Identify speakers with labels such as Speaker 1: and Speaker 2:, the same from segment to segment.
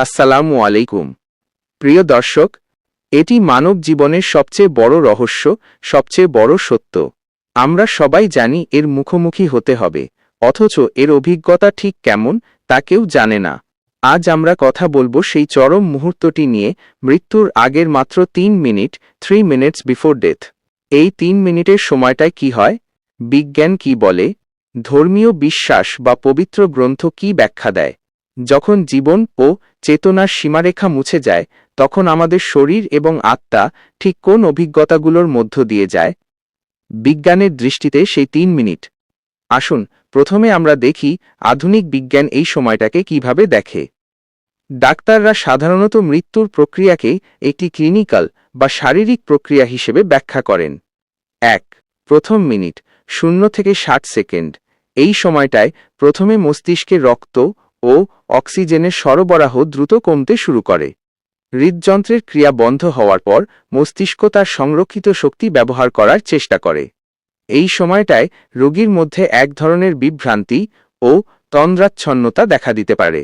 Speaker 1: আসসালামু আলাইকুম প্রিয় দর্শক, এটি মানব জীবনের সবচেয়ে বড় রহস্য, সবচেয়ে বড় সত্য। আমরা সবাই জানি এর মুখোমুখি হতে হবে, অথচ এর অভিজ্ঞতা ঠিক কেমন তা কেউ জানে না। আজ আমরা কথা বলবো সেই চরম মুহূর্তটি নিয়ে, মৃত্যুর আগের মাত্র 3 মিনিট, 3 মিনিটস বিফোর ডেথ। এই 3 মিনিটের সময়টায় কি হয়, বিজ্ঞান কি বলে, ধর্মীয় বিশ্বাস বা পবিত্র গ্রন্থ কি ব্যাখ্যা দেয়। যখন জীবন ও চেতনার সীমারেখা মুছে যায়, তখন আমাদের শরীর এবং আত্মা ঠিক কোন অভিজ্ঞতাগুলোর মধ্য দিয়ে যায়। বিজ্ঞানের দৃষ্টিতে সেই 3 মিনিট। আসুন প্রথমে আমরা দেখি আধুনিক বিজ্ঞান এই সময়টাকে কিভাবে দেখে। ডাক্তাররা সাধারণত মৃত্যুর প্রক্রিয়াকে একটি ক্লিনিক্যাল বা শারীরিক প্রক্রিয়া হিসেবে ব্যাখ্যা করেন। 1. প্রথম মিনিট 0 থেকে 60 সেকেন্ড। এই সময়টায় প্রথমে মস্তিষ্কে রক্ত ও অক্সিজেনের সরবরাহ দ্রুত কমতে শুরু করে। হৃদযন্ত্রের ক্রিয়া বন্ধ হওয়ার পর মস্তিষ্ক তার সংরক্ষিত শক্তি ব্যবহার করার চেষ্টা করে। এই সময়টায় রোগীর মধ্যে এক ধরনের বিভ্রান্তি ও তন্দ্রাচ্ছন্নতা দেখা দিতে পারে।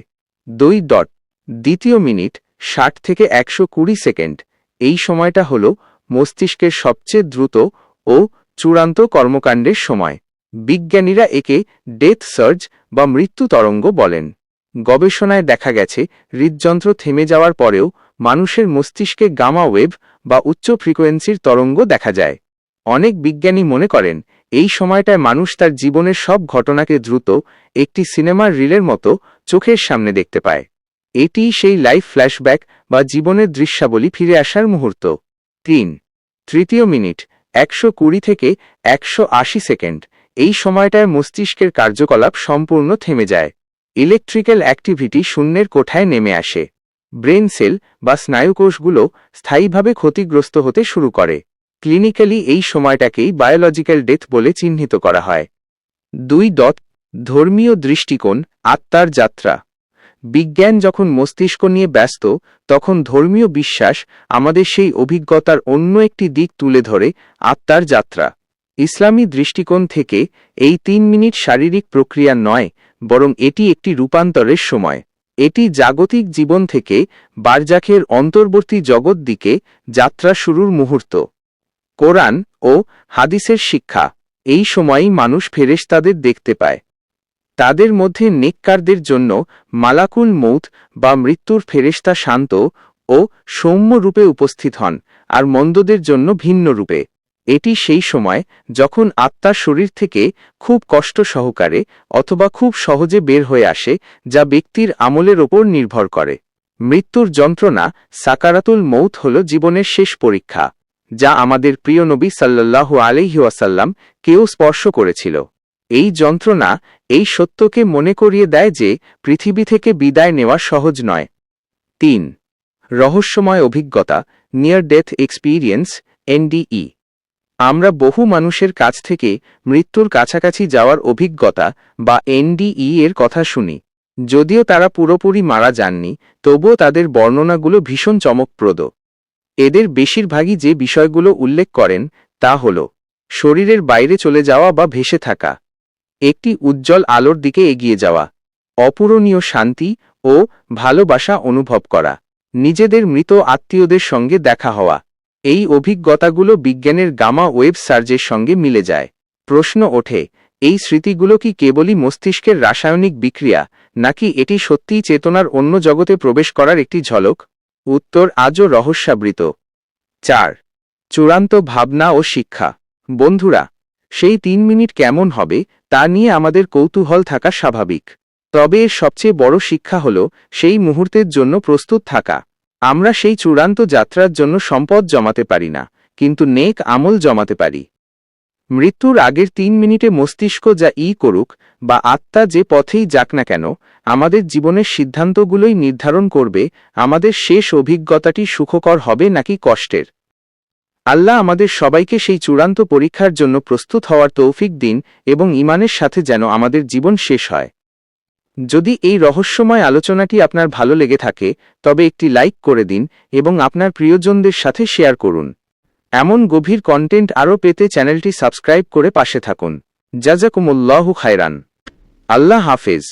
Speaker 1: 2. দ্বিতীয় মিনিট 60 থেকে 120 সেকেন্ড। এই সময়টা হল মস্তিষ্কের সবচেয়ে দ্রুত ও চূড়ান্ত কর্মকাণ্ডের সময়। বিজ্ঞানীরা একে ডেথ সার্জ বা মৃত্যু তরঙ্গ বলেন। গবেষণায় দেখা গেছে, হৃদযন্ত্র থেমে যাওয়ার পরেও মানুষের মস্তিষ্কে গামা ওয়েভ বা উচ্চ ফ্রিকোয়েন্সির তরঙ্গ দেখা যায়। অনেক বিজ্ঞানী মনে করেন এই সময়টায় মানুষ তার জীবনের সব ঘটনাকে দ্রুত একটি সিনেমার রিলের মতো চোখের সামনে দেখতে পায়। এটি সেই লাইফ ফ্ল্যাশব্যাক বা জীবনের দৃশ্যাবলী ফিরে আসার মুহূর্ত। 3. তৃতীয় মিনিট 120 থেকে 180 সেকেন্ড। এই সময়টায় মস্তিষ্কের কার্যকলাপ সম্পূর্ণ থেমে যায়। ইলেকট্রিক্যাল অ্যাক্টিভিটি শূন্যের কোঠায় নেমে আসে। ব্রেন সেল বা স্নায়ুকোষগুলো স্থায়ীভাবে ক্ষতিগ্রস্ত হতে শুরু করে। ক্লিনিক্যালি এই সময়টাকেই বায়োলজিক্যাল ডেথ বলে চিহ্নিত করা হয়। 2. ধর্মীয় দৃষ্টিকোণ, আত্মার যাত্রা। বিজ্ঞান যখন মস্তিষ্ক নিয়ে ব্যস্ত, তখন ধর্মীয় বিশ্বাস আমাদের সেই অভিজ্ঞতার অন্য একটি দিক তুলে ধরে, আত্মার যাত্রা। ইসলামী দৃষ্টিকোণ থেকে এই 3 মিনিট শারীরিক প্রক্রিয়া নয়, বরং এটি একটি রূপান্তরের সময়। এটি জাগতিক জীবন থেকে বারজাখের অন্তর্বর্তী জগৎ দিকে যাত্রা শুরুর মুহূর্ত। কোরআন ও হাদিসের শিক্ষা, এই সময়ই মানুষ ফেরেশতাদের দেখতে পায়। তাদের মধ্যে নেককারদের জন্য মালাকুল মৌত বা মৃত্যুর ফেরেশতা শান্ত ও সৌম্য রূপে উপস্থিত হন, আর মন্দদের জন্য ভিন্ন রূপে। এটি সেই সময় যখন আত্মা শরীর থেকে খুব কষ্ট সহকারে অথবা খুব সহজে বের হয়ে আসে, যা ব্যক্তির আমলের ওপর নির্ভর করে। মৃত্যুর যন্ত্রণা, সাকারাতুল মৌত হল জীবনের শেষ পরীক্ষা, যা আমাদের প্রিয় নবী সাল্লাল্লাহু আলাইহি ওয়াসাল্লাম কেউ স্পর্শ করেছিল। এই যন্ত্রণা এই সত্যকে মনে করিয়ে দেয় যে পৃথিবী থেকে বিদায় নেওয়া সহজ নয়। 3. রহস্যময় অভিজ্ঞতা, নিয়ার ডেথ এক্সপিরিয়েন্স, এনডিই। আমরা বহু মানুষের কাছ থেকে মৃত্যুর কাছাকাছি যাওয়ার অভিজ্ঞতা বা এনডিই এর কথা শুনি। যদিও তারা পুরোপুরি মারা যাননি, তবুও তাদের বর্ণনাগুলো ভীষণ চমকপ্রদ। এদের বেশিরভাগই যে বিষয়গুলো উল্লেখ করেন তা হল শরীরের বাইরে চলে যাওয়া বা ভেসে থাকা, একটি উজ্জ্বল আলোর দিকে এগিয়ে যাওয়া, অপূরণীয় শান্তি ও ভালোবাসা অনুভব করা, নিজেদের মৃত আত্মীয়দের সঙ্গে দেখা হওয়া। এই অভিজ্ঞতাগুলো বিজ্ঞানের গামা ওয়েভ সার্জের সঙ্গে মিলে যায়। প্রশ্ন ওঠে, এই স্মৃতিগুলো কি কেবলই মস্তিষ্কের রাসায়নিক বিক্রিয়া, নাকি এটি সত্যিই চেতনার অন্য জগতে প্রবেশ করার একটি ঝলক? উত্তর আজও রহস্যাবৃত। 4. চূড়ান্ত ভাবনা ও শিক্ষা। বন্ধুরা, সেই 3 মিনিট কেমন হবে তা নিয়ে আমাদের কৌতূহল থাকা স্বাভাবিক। তবে এর সবচেয়ে বড় শিক্ষা হল সেই মুহূর্তের জন্য প্রস্তুত থাকা। আমরা সেই চূড়ান্ত যাত্রার জন্য সম্পদ জমাতে পারি না, কিন্তু নেক আমল জমাতে পারি। মৃত্যুর আগের 3 মিনিটে মস্তিষ্ক যা করুক বা আত্মা যে পথেই যাক না কেন, আমাদের জীবনের সিদ্ধান্তগুলোই নির্ধারণ করবে আমাদের শেষ অভিজ্ঞতাটি সুখকর হবে নাকি কষ্টের। আল্লাহ আমাদের সবাইকে সেই চূড়ান্ত পরীক্ষার জন্য প্রস্তুত হওয়ার তৌফিক দিন এবং ঈমানের সাথে যেন আমাদের জীবন শেষ হয়। যদি এই রহস্যময় আলোচনাটি আপনার ভালো লেগে থাকে, তবে একটি লাইক করে দিন এবং আপনার প্রিয়জনদের সাথে শেয়ার করুন। এমন গভীর কন্টেন্ট আরও পেতে চ্যানেলটি সাবস্ক্রাইব করে পাশে থাকুন। জাযাকুমুল্লাহু খায়রান। আল্লাহ হাফেজ।